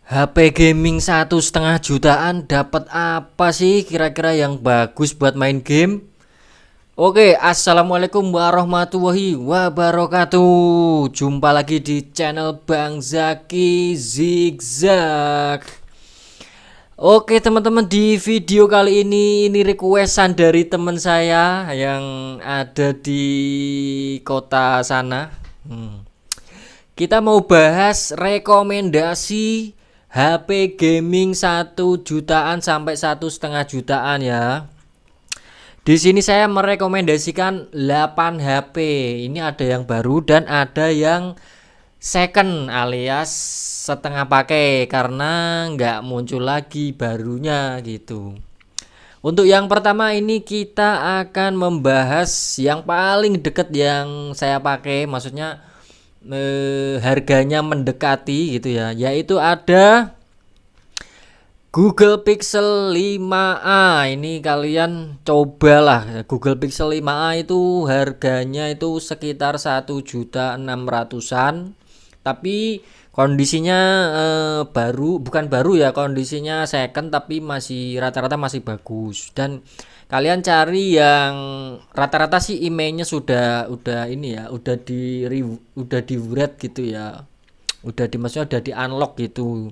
HP gaming 1,5 jutaan dapat apa sih kira-kira yang bagus buat main game? Oke, assalamualaikum warahmatullahi wabarakatuh. Jumpa lagi di channel Bang Zaki Zigzag. Oke teman-teman, di video kali ini requestan dari teman saya yang ada di kota sana. Kita mau bahas rekomendasi HP gaming 1 jutaan sampai 1,5 jutaan ya. Di sini saya merekomendasikan 8 HP. Ini ada yang baru dan ada yang second alias setengah pakai karena nggak muncul lagi barunya gitu. Untuk yang pertama ini kita akan membahas yang paling deket yang saya pakai, maksudnya harganya mendekati gitu ya, yaitu ada Google Pixel 5a. Ini kalian cobalah, Google Pixel 5a itu harganya itu sekitar 1.600.000-an, tapi kondisinya bukan baru ya, kondisinya second tapi masih rata-rata masih bagus. Dan kalian cari yang rata-rata sih emailnya udah ini ya, udah di write gitu ya, maksudnya udah di unlock gitu,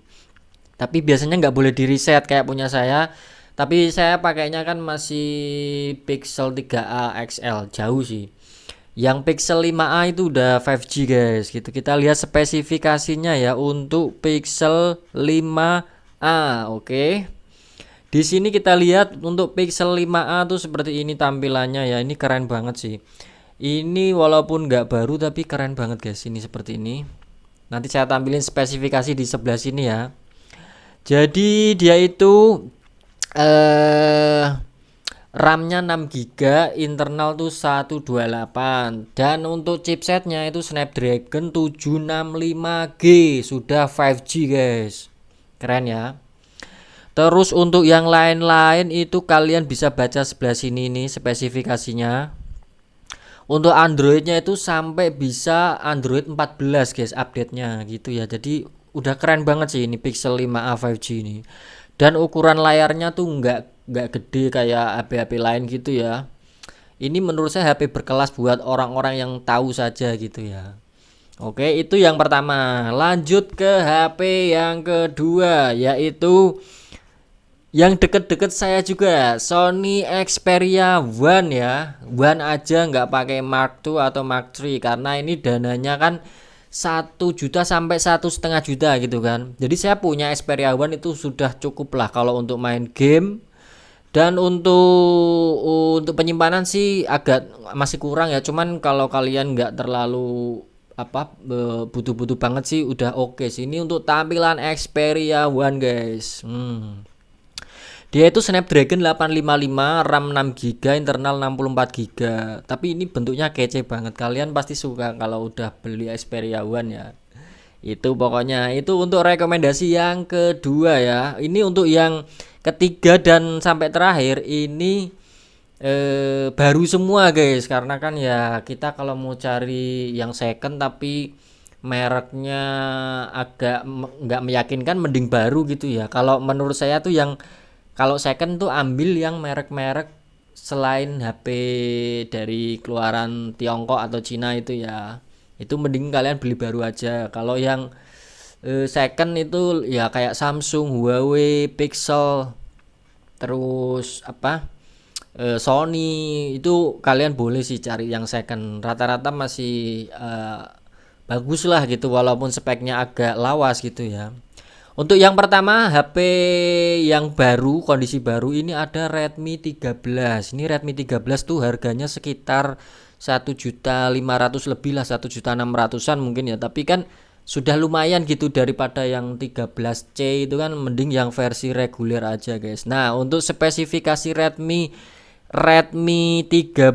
tapi biasanya nggak boleh di reset kayak punya saya. Tapi saya pakainya kan masih Pixel 3a XL, jauh sih. Yang Pixel 5a itu udah 5G guys gitu. Kita lihat spesifikasinya ya untuk Pixel 5a. Oke. Di sini kita lihat untuk Pixel 5a tuh seperti ini tampilannya ya. Ini keren banget sih. Ini walaupun nggak baru tapi keren banget guys. Ini seperti ini. Nanti saya tampilin spesifikasi di sebelah sini ya. Jadi dia itu RAM-nya 6 GB, internal tuh 128, dan untuk chipsetnya itu Snapdragon 765G, sudah 5G guys. Keren ya. Terus untuk yang lain-lain itu kalian bisa baca sebelah sini nih spesifikasinya. Untuk Androidnya itu sampai bisa Android 14 guys update-nya gitu ya. Jadi udah keren banget sih ini Pixel 5a 5G ini. Dan ukuran layarnya tuh nggak gede kayak HP-HP lain gitu ya. Ini menurut saya HP berkelas buat orang-orang yang tahu saja gitu ya. Oke, itu yang pertama. Lanjut ke HP yang kedua, yaitu yang deket-deket saya juga, Sony Xperia One ya. One aja nggak pakai Mark II atau Mark III karena ini dananya kan 1 juta sampai 1,5 juta gitu kan. Jadi saya punya Xperia One itu sudah cukup lah kalau untuk main game. Dan untuk penyimpanan sih agak masih kurang ya. Cuman kalau kalian nggak terlalu butuh-butuh banget sih udah oke sih. Ini untuk tampilan Xperia One guys. Dia itu Snapdragon 855, RAM 6 GB, internal 64 GB. Tapi ini bentuknya kece banget. Kalian pasti suka kalau udah beli Xperia One ya. Itu pokoknya itu untuk rekomendasi yang kedua ya. Ini untuk yang ketiga dan sampai terakhir ini baru semua guys. Karena kan ya kita kalau mau cari yang second tapi mereknya agak nggak meyakinkan, mending baru gitu ya. Kalau menurut saya tuh yang kalau second tuh ambil yang merek-merek selain HP dari keluaran Tiongkok atau Cina itu ya. Itu mending kalian beli baru aja. Kalau yang second itu ya kayak Samsung, Huawei, Pixel, terus Sony, itu kalian boleh sih cari yang second. Rata-rata masih bagus lah gitu walaupun speknya agak lawas gitu ya. Untuk yang pertama HP yang baru, kondisi baru ini ada Redmi 13. Ini Redmi 13 tuh harganya sekitar 1.500.000 lebih lah, 1.600.000-an mungkin ya. Tapi kan sudah lumayan gitu daripada yang 13C itu kan, mending yang versi reguler aja guys. Nah, untuk spesifikasi Redmi 13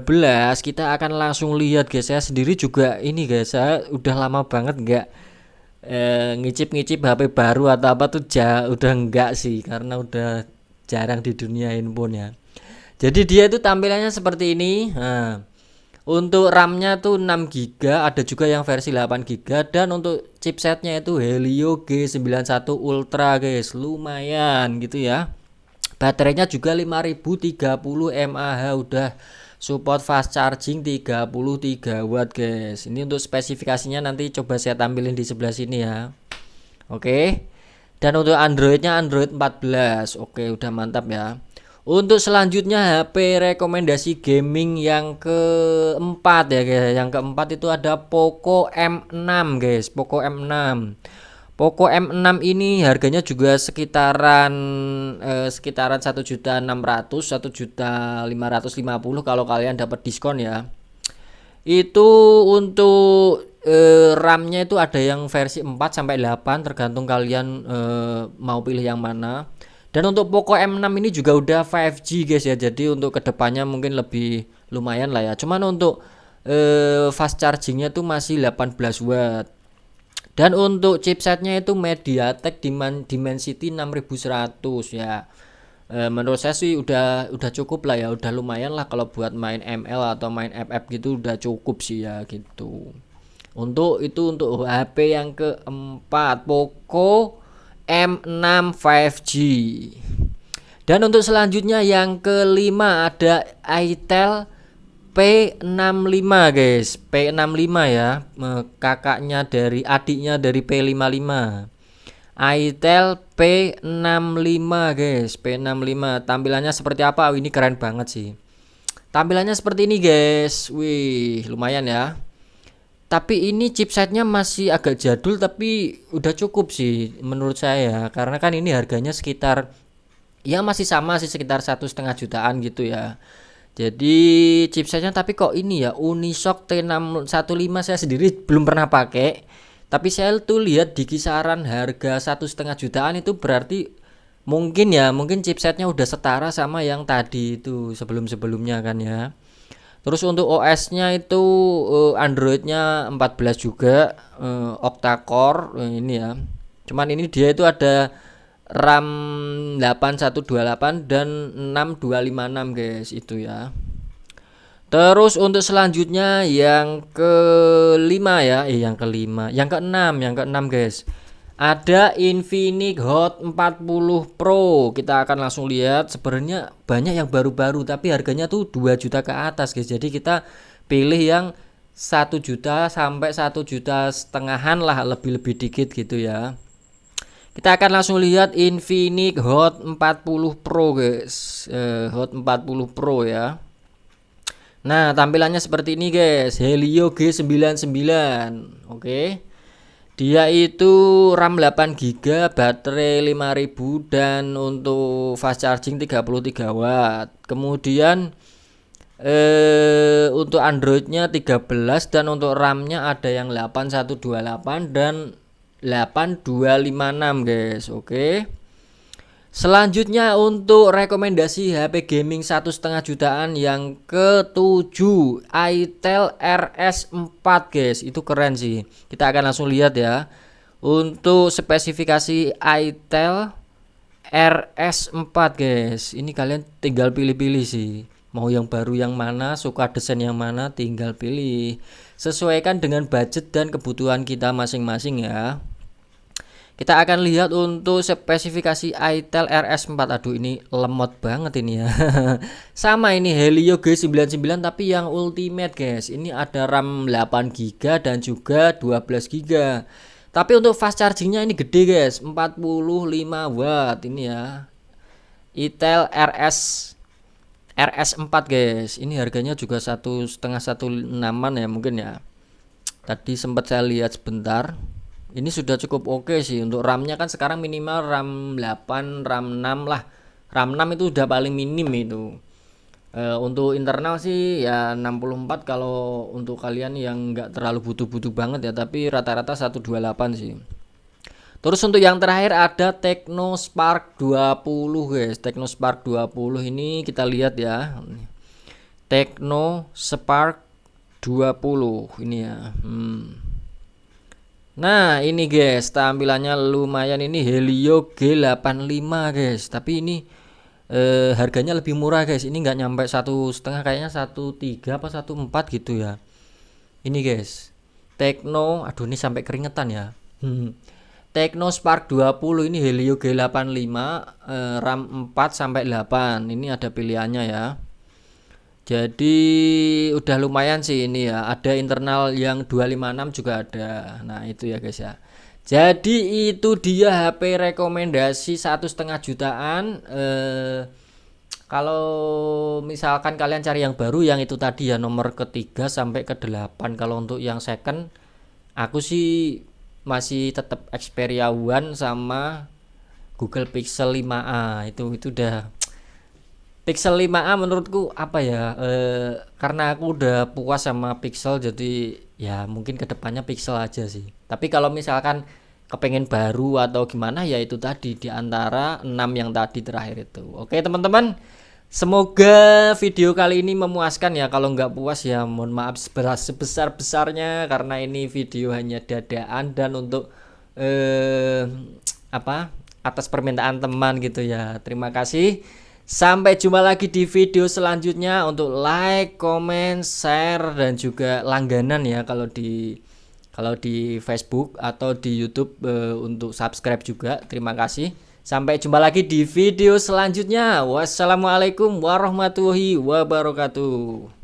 kita akan langsung lihat guys. Saya sendiri juga ini guys, saya udah lama banget nggak ngicip-ngicip HP baru atau apa tuh udah enggak sih, karena udah jarang di dunia handphone ya. Jadi dia itu tampilannya seperti ini. Nah, Untuk RAM-nya tuh 6 GB, ada juga yang versi 8 GB, dan untuk chipsetnya itu Helio G91 Ultra guys. Lumayan gitu ya. Baterainya juga 5030 mAh, udah support fast charging 33 watt guys. Ini untuk spesifikasinya nanti coba saya tampilin di sebelah sini ya. Oke. Dan untuk Androidnya Android 14. Oke, udah mantap ya. Untuk selanjutnya HP rekomendasi gaming yang keempat ya guys. Yang keempat itu ada Poco M6 guys. Poco M6. Poco M6 ini harganya juga sekitaran 1.600.000, 1.550.000 kalau kalian dapat diskon ya. Itu untuk RAM-nya itu ada yang versi 4 sampai 8 tergantung kalian mau pilih yang mana. Dan untuk Poco M6 ini juga udah 5G guys ya. Jadi untuk kedepannya mungkin lebih lumayan lah ya. Cuman untuk fast chargingnya tuh masih 18 watt. Dan untuk chipsetnya itu MediaTek Dimensity 6100 ya. Menurut saya sih udah cukup lah ya, udah lumayan lah kalau buat main ML atau main FF gitu, udah cukup sih ya gitu. Untuk itu untuk HP yang keempat Poco M6 5G. Dan untuk selanjutnya yang kelima ada Itel P65 guys. P65 ya, adiknya dari P55. Itel P65 guys. P65 tampilannya seperti apa? Ini keren banget sih. Tampilannya seperti ini guys. Wih, lumayan ya. Tapi ini chipsetnya masih agak jadul, tapi udah cukup sih menurut saya, karena kan ini harganya sekitar ya masih sama sih, sekitar 1,5 jutaan gitu ya. Jadi chipsetnya, tapi kok ini ya Unisoc T615 saya sendiri belum pernah pakai. Tapi saya tuh lihat di kisaran harga 1,5 jutaan, itu berarti mungkin chipsetnya udah setara sama yang tadi itu sebelumnya kan ya. Terus untuk OS-nya itu Android-nya 14 juga, octa-core ini ya. Cuman ini dia itu ada RAM 8128 dan 6256 guys itu ya. Terus untuk selanjutnya yang kelima ya, yang keenam guys. Ada Infinix Hot 40 Pro. Kita akan langsung lihat. Sebenarnya banyak yang baru-baru tapi harganya tuh 2 juta ke atas guys. Jadi kita pilih yang 1 juta sampai 1,5 jutaan lah, lebih dikit gitu ya. Kita akan langsung lihat Infinix Hot 40 Pro guys. Hot 40 Pro ya. Nah, tampilannya seperti ini guys. Helio G99. Oke. Dia itu RAM 8 GB, baterai 5000, dan untuk fast charging 33 watt. Kemudian untuk Androidnya 13, dan untuk RAM-nya ada yang 8128 dan 8256 guys. Oke. Selanjutnya untuk rekomendasi HP gaming 1,5 jutaan yang ketujuh, Itel RS4 guys. Itu keren sih. Kita akan langsung lihat ya. Untuk spesifikasi Itel RS4 guys, ini kalian tinggal pilih-pilih sih. Mau yang baru yang mana, suka desain yang mana, tinggal pilih. Sesuaikan dengan budget dan kebutuhan kita masing-masing ya. Kita akan lihat untuk spesifikasi Itel RS4. Aduh, ini lemot banget ini ya. Sama ini Helio G99 tapi yang ultimate guys. Ini ada RAM 8 GB dan juga 12 GB. Tapi untuk fast chargingnya ini gede guys, 45 watt ini ya. Itel RS4 guys. Ini harganya juga 1,5 1,6 ya mungkin ya. Tadi sempat saya lihat sebentar. Ini sudah cukup oke sih. Untuk RAM-nya kan sekarang minimal RAM 8, RAM 6 lah. RAM 6 itu udah paling minim itu. Untuk internal sih ya 64 kalau untuk kalian yang nggak terlalu butuh-butuh banget ya. Tapi rata-rata 128 sih. Terus untuk yang terakhir ada TeknoSpark 20 guys. TeknoSpark 20 ini kita lihat ya. TeknoSpark 20 ini ya. Nah ini guys, tampilannya lumayan. Ini Helio G85 guys. Tapi ini harganya lebih murah guys. Ini nggak nyampe 1,5, kayaknya 1,3 apa 1,4 gitu ya. Ini guys, Tecno, aduh ini sampai keringetan ya. Tecno Spark 20 ini Helio G85, RAM 4 sampai 8. Ini ada pilihannya ya. Jadi udah lumayan sih ini ya. Ada internal yang 256 juga ada. Nah, itu ya guys ya. Jadi itu dia HP rekomendasi 1,5 jutaan. Kalau misalkan kalian cari yang baru, yang itu tadi ya, nomor ketiga sampai ke 8. Kalau untuk yang second, aku sih masih tetap Xperia One sama Google Pixel 5a. Itu udah Pixel 5a menurutku apa ya, karena aku udah puas sama Pixel, jadi ya mungkin kedepannya Pixel aja sih. Tapi kalau misalkan kepengen baru atau gimana, ya itu tadi di antara 6 yang tadi terakhir itu. Oke teman-teman, semoga video kali ini memuaskan ya. Kalau nggak puas ya mohon maaf sebesar-besarnya, karena ini video hanya dadaan dan untuk apa, atas permintaan teman gitu ya. Terima kasih. Sampai jumpa lagi di video selanjutnya. Untuk like, comment, share, dan juga langganan ya kalau di Facebook atau di YouTube, untuk subscribe juga. Terima kasih. Sampai jumpa lagi di video selanjutnya. Wassalamualaikum warahmatullahi wabarakatuh.